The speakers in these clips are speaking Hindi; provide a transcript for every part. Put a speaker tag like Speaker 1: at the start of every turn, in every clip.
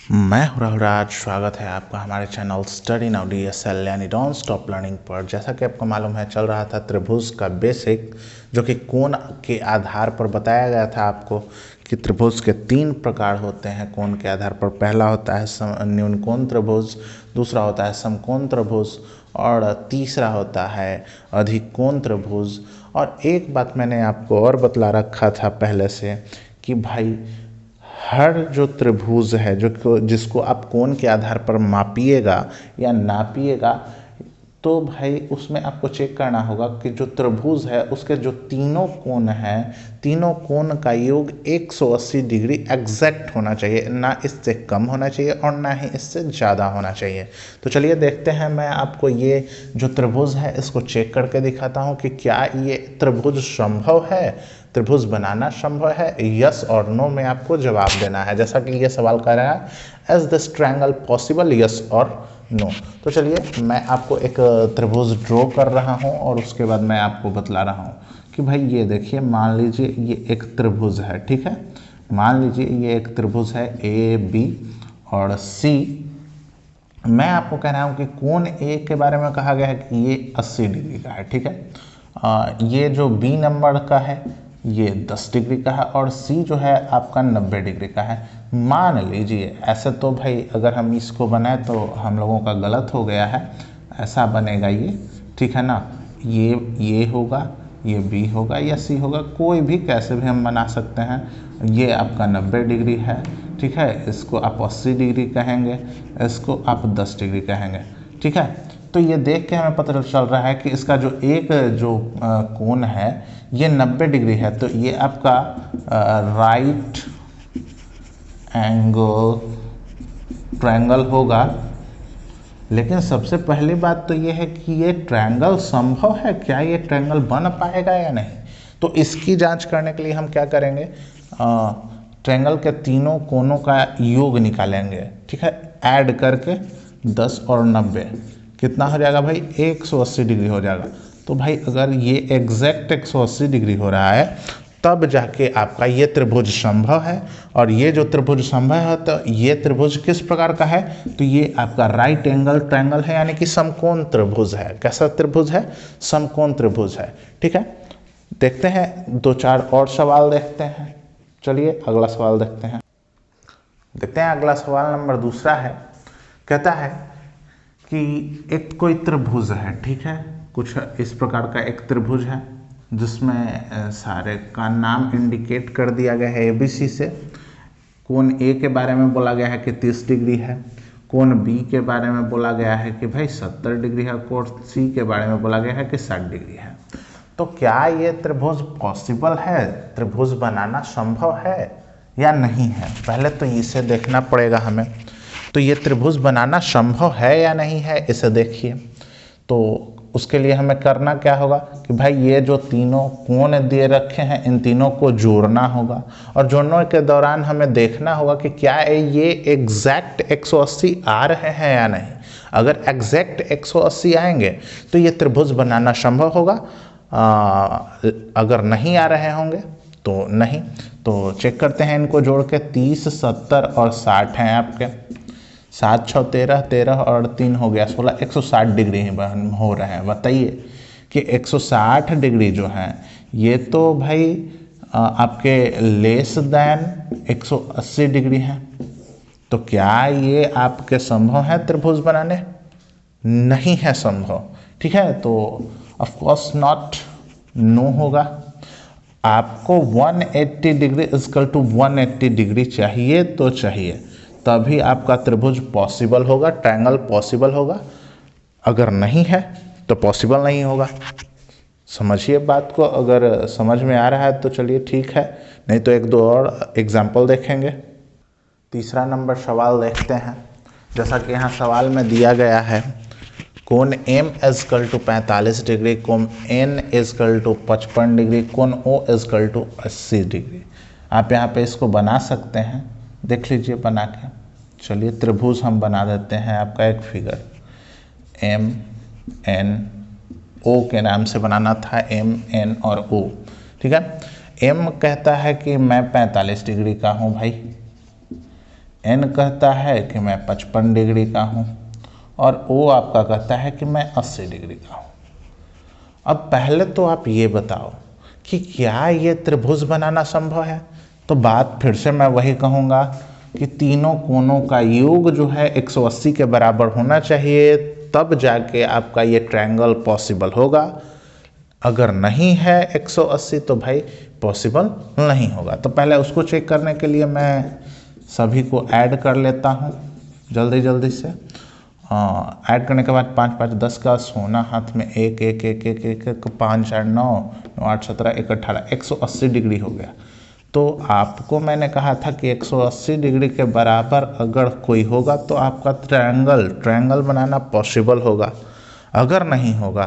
Speaker 1: मैं हूं राहुल राज। स्वागत है आपका हमारे चैनल स्टडी नाउ DSL यानी डोंट स्टॉप लर्निंग पर। जैसा कि आपको मालूम है, चल रहा था त्रिभुज का बेसिक, जो कि कोण के आधार पर बताया गया था आपको कि त्रिभुज के 3 प्रकार होते हैं कोण के आधार पर। पहला होता है न्यून कोण त्रिभुज, दूसरा होता है समकोण त्रिभुज और तीसरा होता है अधिक कोण त्रिभुज। और एक बात मैंने आपको और बतला रखा था पहले से कि भाई हर जो त्रिभुज है जिसको आप कोण के आधार पर मापिएगा या नापिएगा, तो भाई उसमें आपको चेक करना होगा कि जो त्रिभुज है उसके जो तीनों कोण हैं, तीनों कोण का योग 180 डिग्री एग्जैक्ट होना चाहिए, ना इससे कम होना चाहिए और ना ही इससे ज़्यादा होना चाहिए। तो चलिए देखते हैं, मैं आपको ये जो त्रिभुज है इसको चेक करके दिखाता हूँ कि क्या ये त्रिभुज संभव है, त्रिभुज बनाना संभव है। यस और नो में आपको जवाब देना है। जैसा कि ये सवाल कर रहा है, is this triangle possible, yes और नो। तो चलिए मैं आपको एक त्रिभुज ड्रॉ कर रहा हूँ और उसके बाद मैं आपको बतला रहा हूँ कि भाई ये देखिए, मान लीजिए ये एक त्रिभुज है, ठीक है। मान लीजिए ये एक त्रिभुज है AB और C। मैं आपको कह रहा हूँ कि कोण A के बारे में कहा गया है कि ये 80 डिग्री का है, ठीक है। ये जो B नंबर का है ये 10 डिग्री का है और C जो है आपका 90 डिग्री का है। मान लीजिए, ऐसे तो भाई अगर हम इसको बनाए तो हम लोगों का गलत हो गया है, ऐसा बनेगा ये, ठीक है ना। ये होगा, ये B होगा या C होगा, कोई भी कैसे भी हम बना सकते हैं। ये आपका 90 डिग्री है, ठीक है। इसको आप 80 डिग्री कहेंगे, इसको आप 10 डिग्री कहेंगे, ठीक है। तो ये देख के हमें पता चल रहा है कि इसका जो कोण है ये 90 डिग्री है। तो ये आपका राइट एंगल ट्रायंगल होगा। लेकिन सबसे पहली बात तो ये है कि ये ट्रायंगल संभव है, क्या ये ट्रायंगल बन पाएगा या नहीं। तो इसकी जांच करने के लिए हम क्या करेंगे, ट्रायंगल के तीनों कोनों का योग निकालेंगे, ठीक है। ऐड करके 10 और 90 कितना हो जाएगा भाई, 180 डिग्री हो जाएगा। तो भाई अगर ये एग्जैक्ट 180 डिग्री हो रहा है तब जाके आपका ये त्रिभुज संभव है। और ये जो त्रिभुज संभव है, तो ये त्रिभुज किस प्रकार का है, तो ये आपका राइट एंगल ट्रायंगल है, यानी कि समकोण त्रिभुज है। कैसा त्रिभुज है, समकोण त्रिभुज है, ठीक है। देखते हैं 2-4 और सवाल देखते हैं। चलिए अगला सवाल देखते हैं। अगला सवाल नंबर 2 है। कहता है कि एक कोई त्रिभुज है, ठीक है। कुछ इस प्रकार का एक त्रिभुज है जिसमें सारे का नाम इंडिकेट कर दिया गया है ABC से। कोण A के बारे में बोला गया है कि 30 डिग्री है, कोण B के बारे में बोला गया है कि भाई 70 डिग्री है, कोण C के बारे में बोला गया है कि 60 डिग्री है। तो क्या ये त्रिभुज पॉसिबल है, त्रिभुज बनाना संभव है या नहीं है, पहले तो इसे देखना पड़ेगा हमें। तो ये त्रिभुज बनाना संभव है या नहीं है, इसे देखिए। तो उसके लिए हमें करना क्या होगा कि भाई ये जो तीनों कोण दे रखे हैं इन तीनों को जोड़ना होगा, और जोड़ने के दौरान हमें देखना होगा कि क्या ये एग्जैक्ट 180 आ रहे हैं या नहीं। अगर एग्जैक्ट 180 आएंगे तो ये त्रिभुज बनाना संभव होगा, अगर नहीं आ रहे होंगे तो नहीं। तो चेक करते हैं इनको जोड़ के, 30, 70 और 60 हैं आपके। 7, 6, 13, 13 और 3 हो गया 16, 160 डिग्री हो रहे हैं। बताइए कि 160 डिग्री जो है ये तो भाई आपके लेस देन 180 डिग्री है। तो क्या ये आपके संभव है त्रिभुज बनाने, नहीं है संभव, ठीक है। तो ऑफ कोर्स नॉट, नो होगा। आपको 180 डिग्री इक्वल टू 180 डिग्री चाहिए तो चाहिए, तभी आपका त्रिभुज पॉसिबल होगा, ट्रायंगल पॉसिबल होगा। अगर नहीं है तो पॉसिबल नहीं होगा। समझिए बात को, अगर समझ में आ रहा है तो चलिए ठीक है, नहीं तो 1-2 और एग्जाम्पल देखेंगे। 3 नंबर सवाल देखते हैं। जैसा कि यहाँ सवाल में दिया गया है, कोण M इक्वल टू 45 डिग्री, कोण N इक्वल टू 55 डिग्री, कोण O इक्वल टू 80 डिग्री। आप यहाँ पे इसको बना सकते हैं, देख लीजिए बना के। चलिए त्रिभुज हम बना देते हैं, आपका एक फिगर MNO के नाम से बनाना था, MN और O, ठीक है। M कहता है कि मैं 45 डिग्री का हूँ भाई, एन कहता है कि मैं 55 डिग्री का हूँ और ओ आपका कहता है कि मैं 80 डिग्री का हूँ। अब पहले तो आप ये बताओ कि क्या ये त्रिभुज बनाना संभव है। तो बात फिर से मैं वही कहूँगा कि तीनों कोनों का योग जो है 180 के बराबर होना चाहिए, तब जाके आपका ये ट्रायंगल पॉसिबल होगा। अगर नहीं है 180 तो भाई पॉसिबल नहीं होगा। तो पहले उसको चेक करने के लिए मैं सभी को ऐड कर लेता हूँ जल्दी जल्दी से। ऐड करने के बाद 5 5 10 का सोना हाथ में 1 1 1 1 1 1 5 4 9 9 8 17 1 18 180 डिग्री हो गया। तो आपको मैंने कहा था कि 180 डिग्री के बराबर अगर कोई होगा तो आपका ट्रायंगल बनाना पॉसिबल होगा। अगर नहीं होगा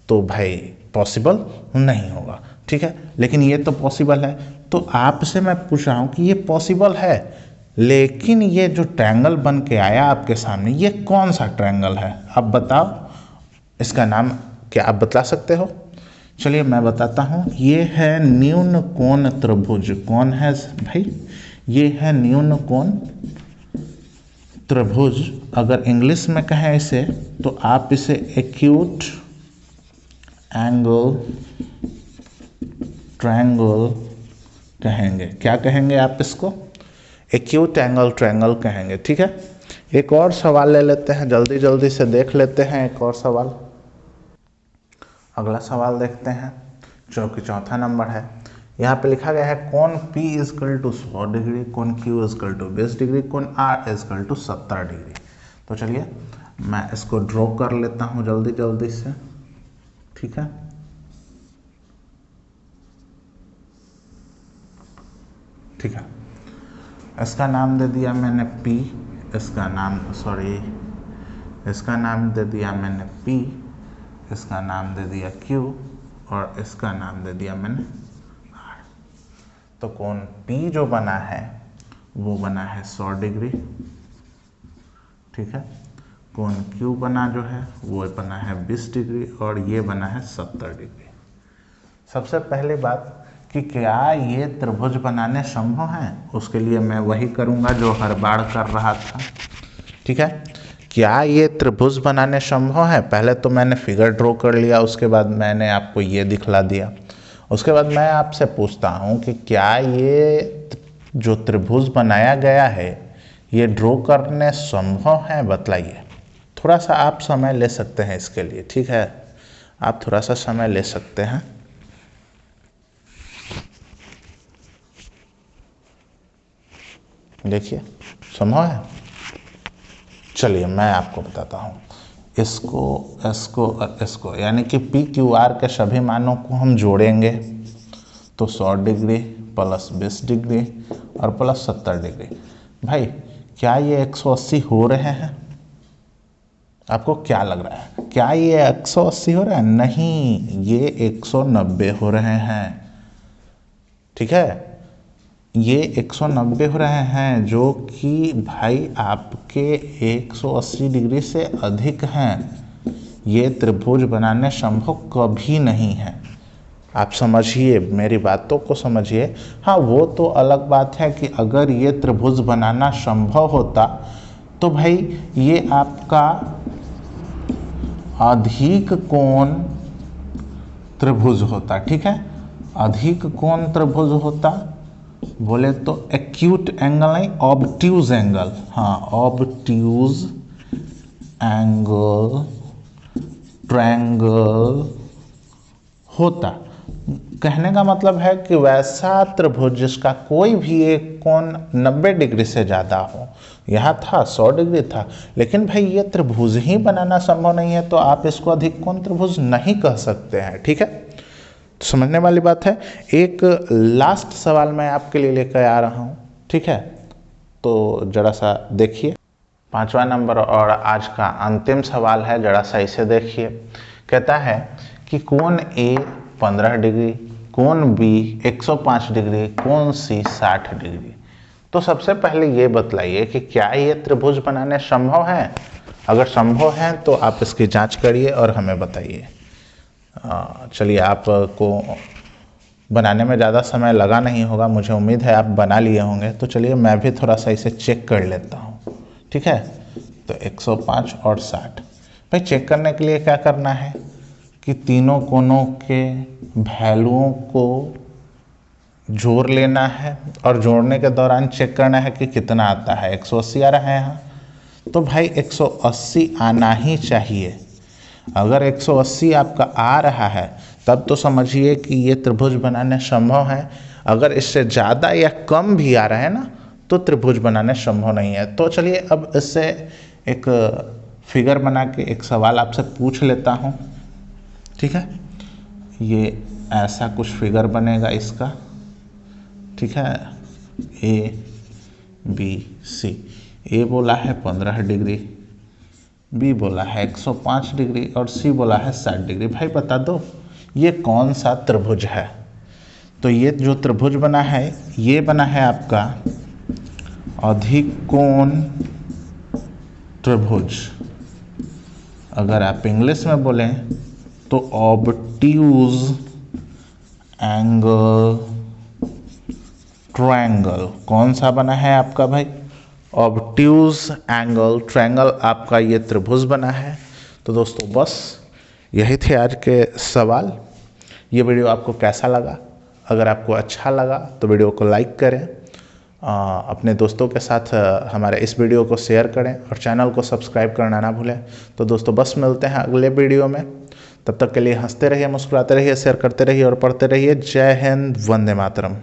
Speaker 1: तो भाई पॉसिबल नहीं होगा, ठीक है। लेकिन ये तो पॉसिबल है। तो आपसे मैं पूछ रहा हूँ कि ये पॉसिबल है, लेकिन ये जो ट्रायंगल बन के आया आपके सामने, ये कौन सा ट्रायंगल है आप बताओ। इसका नाम क्या आप बता सकते हो? चलिए मैं बताता हूँ। ये है न्यून कोण त्रिभुज। कौन है भाई? ये है न्यून कोण त्रिभुज। अगर इंग्लिश में कहें इसे तो आप इसे एक्यूट एंगल ट्रायंगल कहेंगे। क्या कहेंगे आप इसको? एक्यूट एंगल ट्रायंगल कहेंगे, ठीक है। एक और सवाल ले लेते हैं, जल्दी जल्दी से देख लेते हैं एक और सवाल। अगला सवाल देखते हैं जो कि चौथा नंबर है। यहाँ पे लिखा गया है कोण P इजकल टू 100 डिग्री, कोण Q इजकल टू 20 डिग्री, कोण R इजकल टू 70 डिग्री। तो चलिए मैं इसको ड्रॉ कर लेता हूँ जल्दी जल्दी से, ठीक है। ठीक है, इसका नाम दे दिया मैंने P, इसका नाम दे दिया मैंने P, इसका नाम दे दिया Q और इसका नाम दे दिया मैंने R। तो कोण P जो बना है वो बना है 100 डिग्री, ठीक है। कोण Q बना जो है वो बना है 20 डिग्री और ये बना है 70 डिग्री। सबसे पहली बात कि क्या ये त्रिभुज बनाने संभव है, उसके लिए मैं वही करूँगा जो हर बार कर रहा था, ठीक है। क्या ये त्रिभुज बनाने संभव है? पहले तो मैंने फिगर ड्रॉ कर लिया, उसके बाद मैंने आपको ये दिखला दिया। उसके बाद मैं आपसे पूछता हूँ कि क्या ये जो त्रिभुज बनाया गया है ये ड्रॉ करने संभव है, बतलाइए। थोड़ा सा आप समय ले सकते हैं इसके लिए, ठीक है। आप थोड़ा सा समय ले सकते हैं। देखिए संभव है। चलिए मैं आपको बताता हूँ। इसको यानी कि PQR के सभी मानों को हम जोड़ेंगे तो 100 डिग्री प्लस 20 डिग्री और प्लस 70 डिग्री। भाई क्या ये 180 हो रहे हैं? आपको क्या लग रहा है? क्या ये 180 हो रहा है? नहीं, ये 190 हो रहे हैं, ठीक है। ये 190 हो रहे हैं जो कि भाई आपके 180 डिग्री से अधिक हैं। ये त्रिभुज बनाने संभव कभी नहीं है। आप समझिए, मेरी बातों को समझिए। हाँ, वो तो अलग बात है कि अगर ये त्रिभुज बनाना संभव होता तो भाई ये आपका अधिक कोण त्रिभुज होता, ठीक है। अधिक कोण त्रिभुज होता, बोले तो एक्यूट एंगल नहीं, ऑब्ट्यूज एंगल। हाँ, ऑब्ट्यूज एंगल ट्रायंगल होता। कहने का मतलब है कि वैसा त्रिभुज जिसका कोई भी एक कोण 90 डिग्री से ज़्यादा हो। यहाँ था 100 डिग्री था, लेकिन भाई ये त्रिभुज ही बनाना संभव नहीं है, तो आप इसको अधिक कोण त्रिभुज नहीं कह सकते हैं, ठीक है। समझने वाली बात है। एक लास्ट सवाल मैं आपके लिए लेकर आ रहा हूँ, ठीक है। तो जरा सा देखिए, 5वां नंबर और आज का अंतिम सवाल है, जरा सा इसे देखिए। कहता है कि कोण A 15 डिग्री, कोण B 105 डिग्री, कोण C 60 डिग्री। तो सबसे पहले ये बतलाइए कि क्या ये त्रिभुज बनाने संभव है। अगर संभव है तो आप इसकी जांच करिए और हमें बताइए। चलिए आपको बनाने में ज़्यादा समय लगा नहीं होगा, मुझे उम्मीद है आप बना लिए होंगे। तो चलिए मैं भी थोड़ा सा इसे चेक कर लेता हूँ, ठीक है। तो 105 और 60, भाई चेक करने के लिए क्या करना है कि तीनों कोनों के वैल्यूओं को जोड़ लेना है और जोड़ने के दौरान चेक करना है कि कितना आता है। 180 आ रहा है यहाँ, तो भाई 180 आना ही चाहिए। अगर 180 आपका आ रहा है तब तो समझिए कि ये त्रिभुज बनाने संभव है। अगर इससे ज़्यादा या कम भी आ रहा है ना तो त्रिभुज बनाने संभव नहीं है। तो चलिए अब इससे एक फिगर बना के एक सवाल आपसे पूछ लेता हूँ, ठीक है। ये ऐसा कुछ फिगर बनेगा इसका, ठीक है। ABC, ए बोला है 15 डिग्री, बी बोला है 105 डिग्री और सी बोला है 60 डिग्री। भाई बता दो ये कौन सा त्रिभुज है। तो ये जो त्रिभुज बना है ये बना है आपका अधिकोण त्रिभुज। अगर आप इंग्लिश में बोलें तो ऑब्ट्यूज एंगल ट्रायंगल। कौन सा बना है आपका भाई, ऑब्ट्यूज एंगल ट्रायंगल आपका ये त्रिभुज बना है। तो दोस्तों बस यही थे आज के सवाल। ये वीडियो आपको कैसा लगा? अगर आपको अच्छा लगा तो वीडियो को लाइक करें, अपने दोस्तों के साथ हमारे इस वीडियो को शेयर करें और चैनल को सब्सक्राइब करना ना भूलें। तो दोस्तों बस मिलते हैं अगले वीडियो में, तब तक के लिए हंसते रहिए, मुस्कुराते रहिए, शेयर करते रहिए और पढ़ते रहिए। जय हिंद, वंदे मातरम।